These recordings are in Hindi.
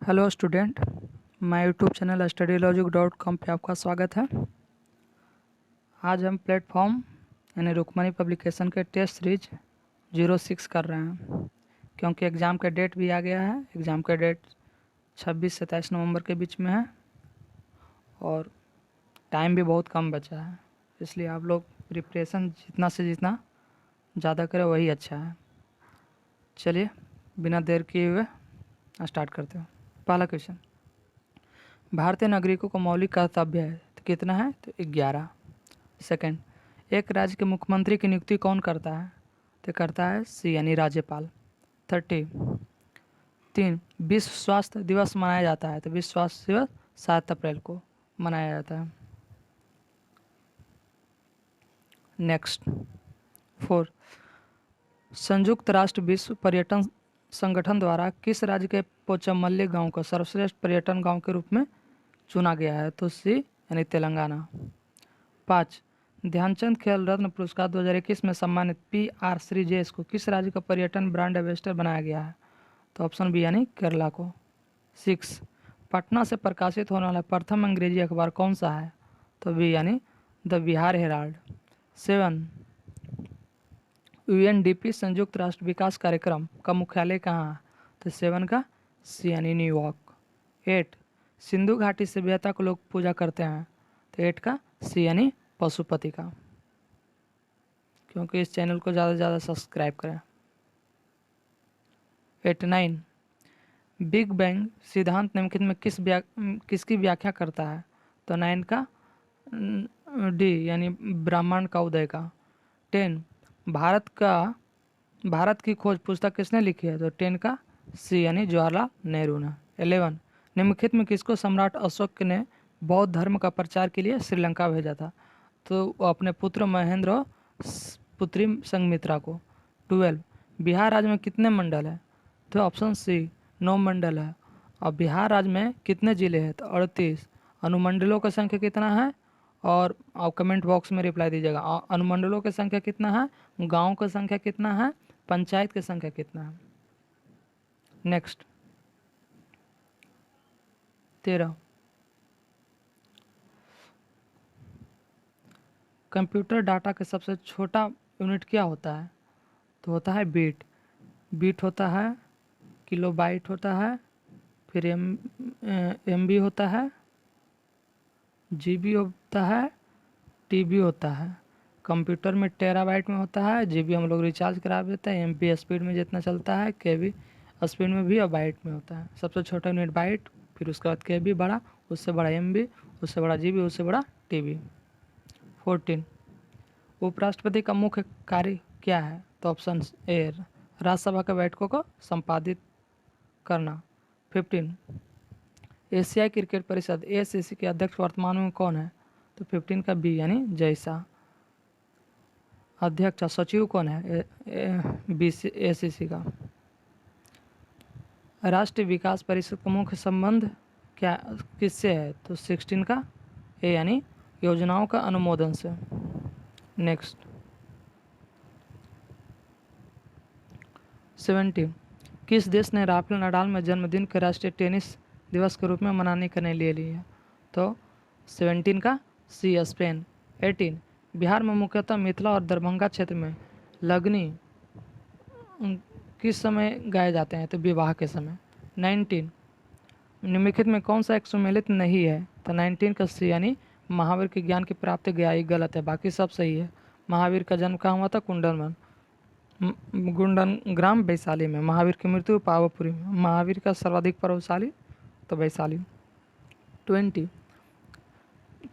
हेलो स्टूडेंट, मैं यूट्यूब चैनल studylogic.com पे आपका स्वागत है। आज हम प्लेटफॉर्म यानी रुक्मणी पब्लिकेशन के टेस्ट सीरीज 06 कर रहे हैं क्योंकि एग्ज़ाम का डेट भी आ गया है। एग्ज़ाम का डेट 26 से 27 नवंबर के बीच में है और टाइम भी बहुत कम बचा है, इसलिए आप लोग प्रिपरेशन जितना से जितना ज़्यादा करें वही अच्छा है। चलिए बिना देर किए हुए स्टार्ट करते हैं। पहला क्वेश्चन, भारतीय नागरिकों को मौलिक कर्तव्य है तो कितना है? तो 11। सेकंड, एक राज्य के मुख्यमंत्री की नियुक्ति कौन करता है? तो करता है सी यानी राज्यपाल। 30। 3, विश्व स्वास्थ्य दिवस मनाया जाता है तो विश्व स्वास्थ्य दिवस 7 अप्रैल को मनाया जाता है। नेक्स्ट 4, संयुक्त राष्ट्र विश्व पर्यटन संगठन द्वारा किस राज्य के पोचमल्ली गांव को सर्वश्रेष्ठ पर्यटन गांव के रूप में चुना गया है? तो सी यानी तेलंगाना। 5, ध्यानचंद खेल रत्न पुरस्कार 2021 में सम्मानित PR श्रीजेश को किस राज्य का पर्यटन ब्रांड एम्बेसडर बनाया गया है? तो ऑप्शन बी यानी केरला को। 6, पटना से प्रकाशित होने वाला प्रथम अंग्रेजी अखबार कौन सा है? तो बी यानी द बिहार हेराल्ड। 7, UNDP संयुक्त राष्ट्र विकास कार्यक्रम का मुख्यालय कहाँ है? तो 7 का सी यानी न्यूयॉर्क। 8, सिंधु घाटी सभ्यता को लोग पूजा करते हैं तो 8 का सी यानी पशुपति का। क्योंकि इस चैनल को ज़्यादा से ज़्यादा सब्सक्राइब करें। 89, बिग बैंग सिद्धांत निम्नलिखित में किसकी व्याख्या करता है? तो 9 का डी यानी ब्रह्मांड का उदय का। 10, भारत की खोज पुस्तक किसने लिखी है? तो 10 का सी यानी जवाहरलाल नेहरू ने। 11, निम्नलिखित में किसको सम्राट अशोक ने बौद्ध धर्म का प्रचार के लिए श्रीलंका भेजा था? तो वो अपने पुत्र महेंद्र और पुत्री संघमित्रा को। 12, बिहार राज्य में कितने मंडल है? तो ऑप्शन सी 9 मंडल है। और बिहार राज्य में कितने जिले हैं? तो 38। अनुमंडलों की संख्या कितना है? और आप कमेंट बॉक्स में रिप्लाई दीजिएगा। अनुमंडलों की संख्या कितना है, गाँव की संख्या कितना है, पंचायत की संख्या कितना है। नेक्स्ट 13, कंप्यूटर डाटा का सबसे छोटा यूनिट क्या होता है? तो होता है बीट। बीट होता है, किलोबाइट होता है, फिर MB होता है, GB होता है, TB होता है। कंप्यूटर में टेराबाइट में होता है, GB हम लोग रिचार्ज करा देते हैं, MB स्पीड में जितना चलता है, KB स्पीड में भी और बाइट में होता है। सबसे छोटा यूनिट बाइट, फिर उसके बाद KB बड़ा, उससे बड़ा MB, उससे बड़ा GB, उससे बड़ा TB। 14, उपराष्ट्रपति का मुख्य कार्य क्या है? तो ऑप्शन ए राज्यसभा के बैठकों को संपादित करना। 15, एशियाई क्रिकेट परिषद ACC के अध्यक्ष वर्तमान में कौन है? तो 15 का बी यानी जयशाह। अध्यक्ष सचिव कौन है ACC का? राष्ट्रीय विकास परिषद का मुख्य संबंध क्या किससे है? तो 16 का ए यानी योजनाओं का अनुमोदन से। नेक्स्ट 17, किस देश ने राफेल नडाल में जन्मदिन के राष्ट्रीय टेनिस दिवस के रूप में मनाने का निर्णय लिया? तो 17 का सी स्पेन। 18, बिहार में मुख्यतः मिथिला और दरभंगा क्षेत्र में लगनी किस समय गाए जाते हैं? तो विवाह के समय। 19, निम्नलिखित में कौन सा एक सुमेलित नहीं है? तो 19 का सी यानी महावीर के ज्ञान की प्राप्ति गया गलत है, बाकी सब सही है। महावीर का जन्म कहाँ हुआ था? गुंडन ग्राम वैशाली में। महावीर की मृत्यु पावापुरी में। महावीर का सर्वाधिक प्रभावशाली तो वैशाली। 20,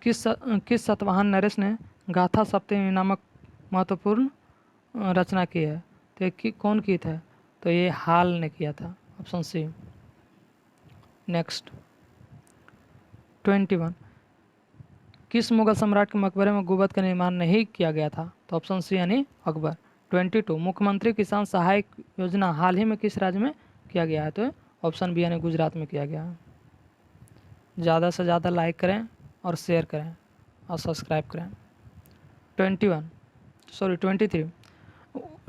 किस सतवाहन नरेश ने गाथा सप्तमी नामक महत्वपूर्ण रचना की है? तो ये कौन की था? तो ये हाल ने किया था, ऑप्शन सी। नेक्स्ट 21, किस मुगल सम्राट के मकबरे में गुंबद का निर्माण नहीं किया गया था? तो ऑप्शन सी यानी अकबर। 22, मुख्यमंत्री किसान सहायक योजना हाल ही में किस राज्य में किया गया है? तो ऑप्शन बी यानी गुजरात में किया गया है। ज़्यादा से ज़्यादा लाइक करें और शेयर करें और सब्सक्राइब करें। 23,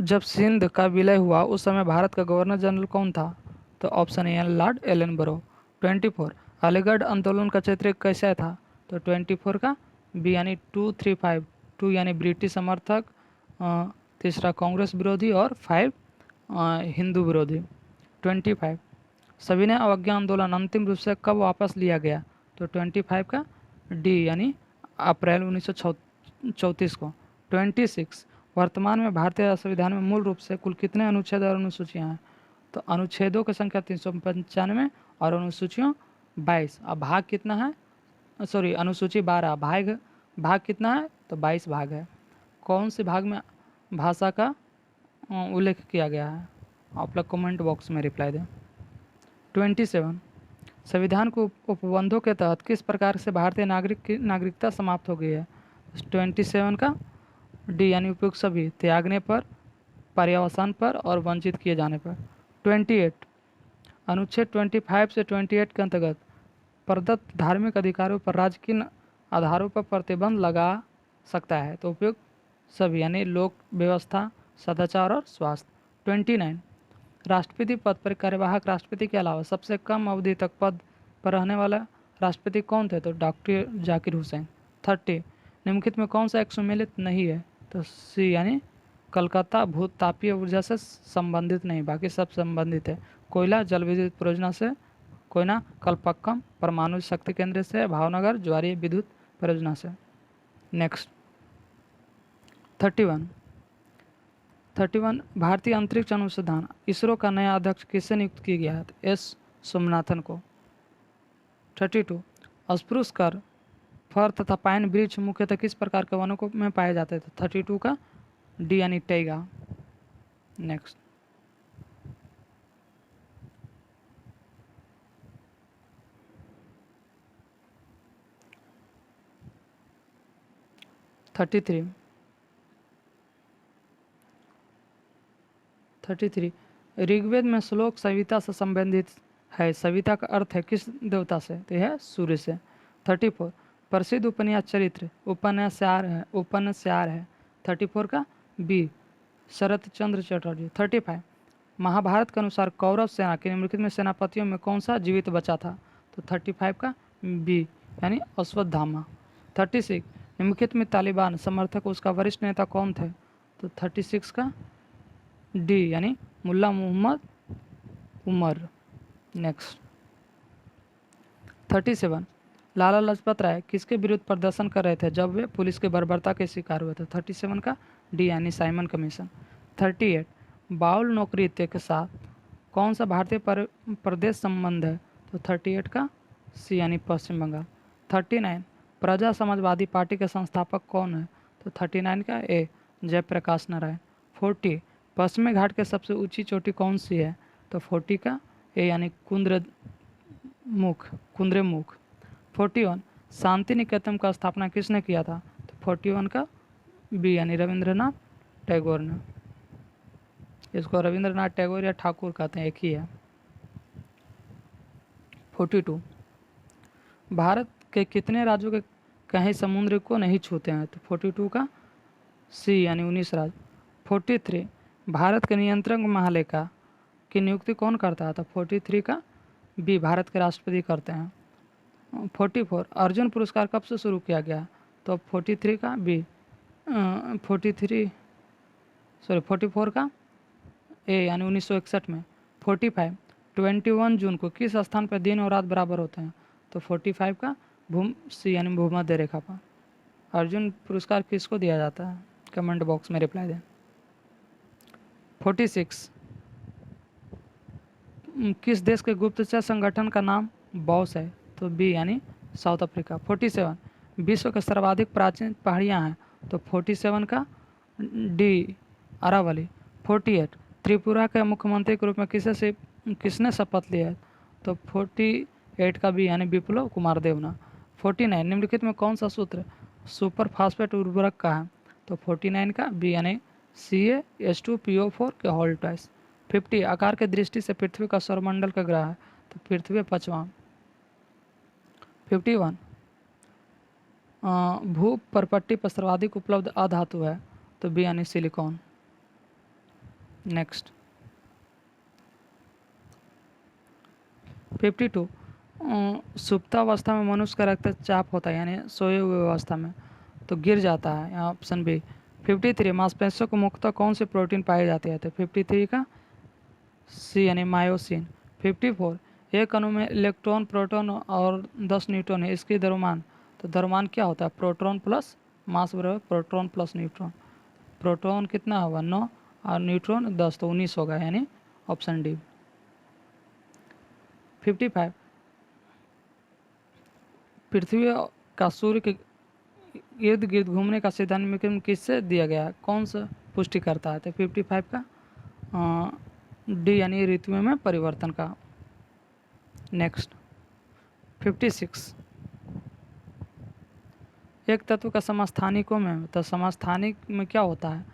जब सिंध का विलय हुआ उस समय भारत का गवर्नर जनरल कौन था? तो ऑप्शन ए लॉर्ड एलन बरो। 24 अलीगढ़ आंदोलन का चित्र कैसा था? तो 24 का बी यानी 235, 2 यानी ब्रिटिश समर्थक, तीसरा कांग्रेस विरोधी और 5 हिंदू विरोधी। 25 सविनय अवज्ञा आंदोलन अंतिम रूप से कब वापस लिया गया? तो 25 का डी यानी अप्रैल 1934 को। 26 वर्तमान में भारतीय संविधान में मूल रूप से कुल कितने अनुच्छेद और अनुसूचियां हैं? तो अनुच्छेदों की संख्या 395 और अनुसूचियों 22। अब भाग कितना है? सॉरी, अनुसूची 12, भाग कितना है? तो 22 भाग है। कौन से भाग में भाषा का उल्लेख किया गया है? आप लोग कमेंट बॉक्स में रिप्लाई दें। 27 संविधान को उपबंधों के तहत किस प्रकार से भारतीय नागरिक की नागरिकता समाप्त हो गई है? 27 का डी यानी उपयुक्त सभी, त्यागने पर, पर्यवसान पर और वंचित किए जाने पर। 28 अनुच्छेद 25 से 28 के अंतर्गत प्रदत्त धार्मिक अधिकारों पर राज्य किन आधारों पर प्रतिबंध लगा सकता है? तो उपयुक्त सभी यानी लोक व्यवस्था, सदाचार और स्वास्थ्य। 29 राष्ट्रपति पद पर कार्यवाहक राष्ट्रपति के अलावा सबसे कम अवधि तक पद पर रहने वाला राष्ट्रपति कौन थे? तो डॉक्टर जाकिर हुसैन। 30 निम्नलिखित में कौन सा एक सम्मिलित नहीं है? तो सी यानी कलकत्ता भूत तापीय ऊर्जा से संबंधित नहीं, बाकी सब संबंधित है। कोयला जल विद्युत परियोजना से, कोयना कलपक्कम परमाणु शक्ति केंद्र से, भावनगर ज्वारीय विद्युत परियोजना से। नेक्स्ट 31 भारतीय अंतरिक्ष अनुसंधान इसरो का नया अध्यक्ष किससे नियुक्त किया गया है? एस सोमनाथन को। 32 अस्पृश कर, फर तथा पाइन वृक्ष मुख्यतः किस प्रकार के वनों में पाए जाते थे? 32 का डी यानी टैगा। नेक्स्ट 33 ऋग्वेद में श्लोक सविता से संबंधित है। सविता का अर्थ है किस देवता से? तो यह सूर्य से। 34 प्रसिद्ध उपन्यास चरित्र उपन्यासकार है। 34 का बी शरत चंद्र चटर्जी। 35 महाभारत के अनुसार कौरव सेना के निम्नलिखित में सेनापतियों में कौन सा जीवित बचा था? तो 35 का बी यानी अश्वत्थामा। 36 निम्नलिखित में तालिबान समर्थक उसका वरिष्ठ नेता कौन थे? तो 36 का डी यानी मुल्ला मोहम्मद उमर। नेक्स्ट 37 लाला लाजपत राय किसके विरुद्ध प्रदर्शन कर रहे थे जब वे पुलिस के बर्बरता के शिकार हुए थे? 37 का डी यानी साइमन कमीशन। 38 बाउल नौकरीत्य के साथ कौन सा भारतीय प्रदेश संबंध है? तो 38 का सी यानी पश्चिम बंगाल। 39 प्रजा समाजवादी पार्टी के संस्थापक कौन है? तो 39 का ए जयप्रकाश नारायण। 40 पश्चिमी घाट के सबसे ऊंची चोटी कौन सी है? तो 40 का ए यानी कुंद्रेमुख। 41 शांति निकेतन का स्थापना किसने किया था? तो 41 का बी यानी रविंद्रनाथ टैगोर ने। इसको रविंद्रनाथ टैगोर या ठाकुर कहते हैं, एक ही है। 42 भारत के कितने राज्यों के कहीं समुद्र को नहीं छूते हैं? तो 42 का सी यानी 19 राज्य। 43 भारत के नियंत्रक महालेखा की नियुक्ति कौन करता है? तो 43 का बी भारत के राष्ट्रपति करते हैं। 44 अर्जुन पुरस्कार कब से शुरू किया गया? तो 43 का बी 44 का ए यानी 1961 में। 45 21 जून को किस स्थान पर दिन और रात बराबर होते हैं? तो 45 का सी यानी भूमध्य रेखा पर। अर्जुन पुरस्कार किसको दिया जाता है? कमेंट बॉक्स में रिप्लाई दें। 46 किस देश के गुप्तचर संगठन का नाम बॉस है? तो बी यानी साउथ अफ्रीका। 47 विश्व के सर्वाधिक प्राचीन पहाड़ियाँ हैं? तो 47 का डी अरावली। 48 त्रिपुरा के मुख्यमंत्री के रूप में किसने शपथ लिया है? तो 48 का बी यानी विप्लव कुमार देवना। 49 निम्नलिखित में कौन सा सूत्र सुपर फास्फेट उर्वरक का है? तो 49 का बी यानी CaH2PO4 के होल ट्वाइस। 50 आकार के दृष्टि से पृथ्वी का सौरमंडल का ग्रह है? तो पृथ्वी 5वां। 51 भू परपट्टी पर सर्वाधिक उपलब्ध अधातु है? तो बी यानी सिलिकॉन। नेक्स्ट 52 सुप्तावस्था में मनुष्य का रक्तचाप होता है, यानी सोए हुए अवस्था में, तो गिर जाता है। यहाँ ऑप्शन बी। 53 मांसपेशियों को मुख्यतः कौन सी प्रोटीन पाई जाती है? तो 53 का सी यानी मायोसिन। 54 एक अणु में इलेक्ट्रॉन, प्रोटॉन और 10 न्यूट्रॉन है, इसकी द्रव्यमान, तो द्रव्यमान क्या होता है? प्रोटॉन प्लस मास बराबर प्रोटॉन प्लस न्यूट्रॉन। प्रोटॉन कितना होगा? 9 और न्यूट्रॉन 10, तो 19 होगा, यानी ऑप्शन डी। 55 पृथ्वी का सूर्य के इर्द गिर्द घूमने का सिद्धांत निम्न किससे दिया गया है? कौन सा पुष्टि करता है? तो 55 का डी यानी ऋतुओं में परिवर्तन का। नेक्स्ट 56 एक तत्व का समस्थानिकों में, तो समस्थानिक में क्या होता है?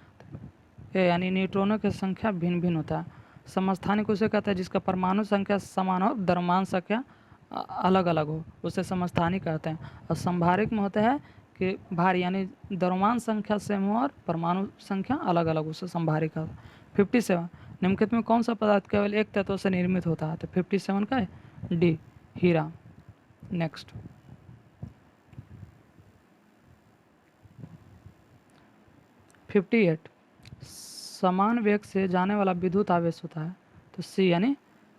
ए यानी न्यूट्रॉनों की संख्या भिन्न भिन्न होता है। समस्थानिक उसे कहता है जिसका परमाणु संख्या समान हो, द्रव्यमान संख्या अलग अलग हो, उसे समस्थानिक कहते हैं। और संभारिक में होता है कि भारी यानी द्रव्यमान संख्या सेम हो और परमाणु संख्या अलग अलग, उसे संभारिक कहते हैं। 57 निम्नलिखित में कौन सा पदार्थ केवल एक तत्व से निर्मित होता है? तो 57 का है डी हीरा। नेक्स्ट 58 समान वेग से जाने वाला विद्युत आवेश होता है, तो सी यानी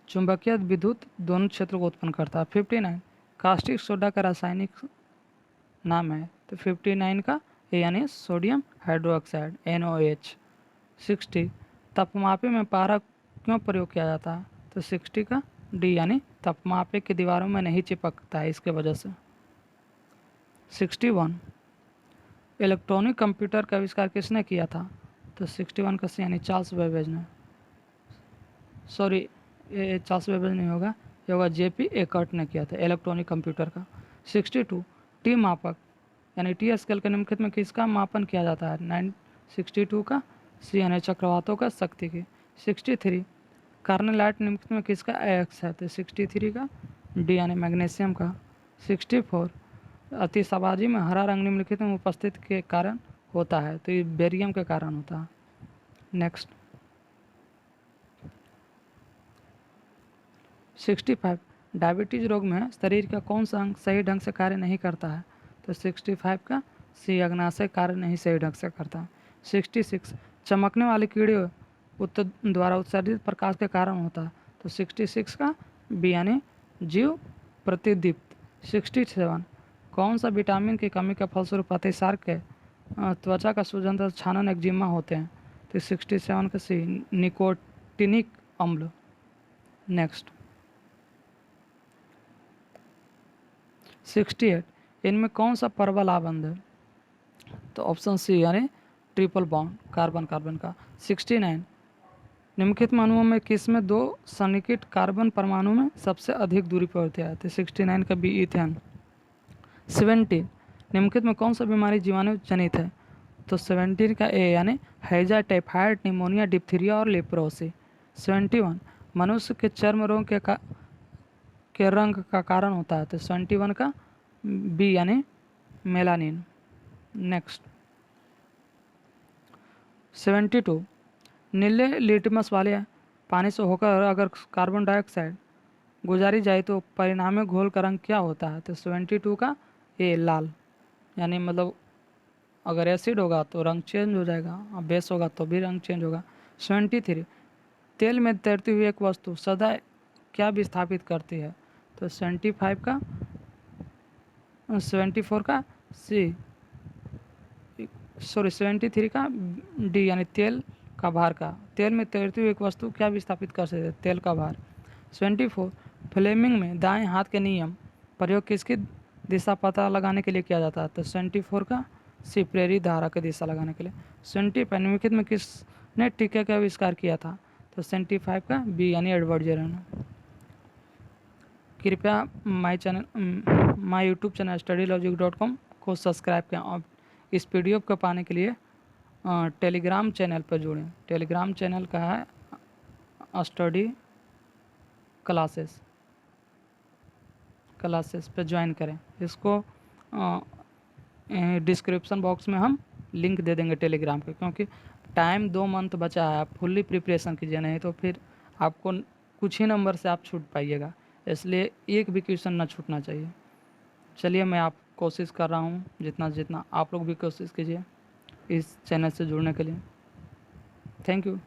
चुंबकीय विद्युत दोनों क्षेत्रों को उत्पन्न करता है। 59 कास्टिक सोडा का रासायनिक नाम है, तो 59 का ए यानी सोडियम हाइड्रोक्साइड NOH। 60 तापमापी में पारा क्यों प्रयोग किया जाता है? तो 60 का डी यानी तापमापी की दीवारों में नहीं चिपकता है, इसके वजह से। 61 इलेक्ट्रॉनिक कंप्यूटर का आविष्कार किसने किया था? तो 61 का सी यानी चार्ल्स बेबेज ने। सॉरी, ये चार्ल्स बेबेज नहीं होगा, ये होगा JP एकर्ट ने किया था इलेक्ट्रॉनिक कंप्यूटर का। 62 टी मापक यानी टी स्केल के निम्नलिखित में किसका मापन किया जाता है? 62 का सी यानी चक्रवातों का शक्ति की। 63 कार्नेलाइट निम्नलिखित में किसका एक्स है? तो 63 का डी यानी मैग्नीशियम का। 64 अतिशाबाजी में हरा रंग निम्नलिखित में उपस्थित के कारण होता है, तो ये बेरियम के कारण होता है। नेक्स्ट 65 डायबिटीज रोग में शरीर का कौन सा अंग सही ढंग से कार्य नहीं करता है? तो 65 का सी अग्नाशय कार्य नहीं सही ढंग से करता। 66 चमकने वाले कीड़े द्वारा उत्सर्जित प्रकाश के कारण होता है, तो 66 का बी यानी जीव प्रतिदीप्त। 67 कौन सा विटामिन की कमी के फलस्वरूप अतिसार के त्वचा का सूजन तथा छानन एक्जिमा होते हैं? तो 67 का सी निकोटिनिक अम्ल। नेक्स्ट 68 इनमें कौन सा परवल आबंध है? तो ऑप्शन सी यानी ट्रिपल बॉन्ड कार्बन कार्बन का। 69 निम्नलिखित अणुओं में किसमें दो सन्निकट कार्बन परमाणु में सबसे अधिक दूरी पर होते हैं? तो 69 का बी इथेन। 70 निम्नलिखित में कौन सा बीमारी जीवाणु जनित है? तो 17 का ए यानी हैजा, टाइफाइड, निमोनिया, डिप्थीरिया और लेप्रोसी। 71 मनुष्य के चर्म रोग के रंग का कारण होता है, तो 71 का बी यानी मेलानिन। नेक्स्ट 72 नीले लिटमस वाले पानी से होकर अगर कार्बन डाइऑक्साइड गुजारी जाए तो परिणामी घोल का रंग क्या होता है? तो 72 का ए लाल, यानी मतलब अगर एसिड होगा तो रंग चेंज हो जाएगा और बेस होगा तो भी रंग चेंज होगा। 73 तेल में तैरती हुई एक वस्तु सदा क्या विस्थापित करती है? तो 75 का 74 का सी सॉरी 73 का डी यानी तेल का भार का। तेल में तैरती हुई एक वस्तु क्या विस्थापित कर सकते? तेल का भार। 74 फ्लेमिंग में दाएं हाथ के नियम प्रयोग किसकी दिशा पता लगाने के लिए किया जाता है? तो 74 का सी प्रेरित धारा की दिशा लगाने के लिए। 75 निम्नलिखित में किसने टीके का आविष्कार किया था? तो 75 का बी यानी एडवर्ड जेरन। कृपया माई यूट्यूब चैनल studylogic.com को सब्सक्राइब करें और इस PDF को पाने के लिए टेलीग्राम चैनल पर जुड़ें। टेलीग्राम चैनल का है स्टडी क्लासेस पर ज्वाइन करें। इसको डिस्क्रिप्शन बॉक्स में हम लिंक दे देंगे टेलीग्राम के, क्योंकि टाइम 2 मंथ बचा है, आप फुल्ली प्रिपरेशन कीजिए, नहीं तो फिर आपको कुछ ही नंबर से आप छूट पाइएगा। इसलिए एक भी क्वेश्चन ना छूटना चाहिए। चलिए, मैं आप कोशिश कर रहा हूँ जितना जितना आप लोग भी कोशिश कीजिए इस चैनल से जुड़ने के लिए। Thank you.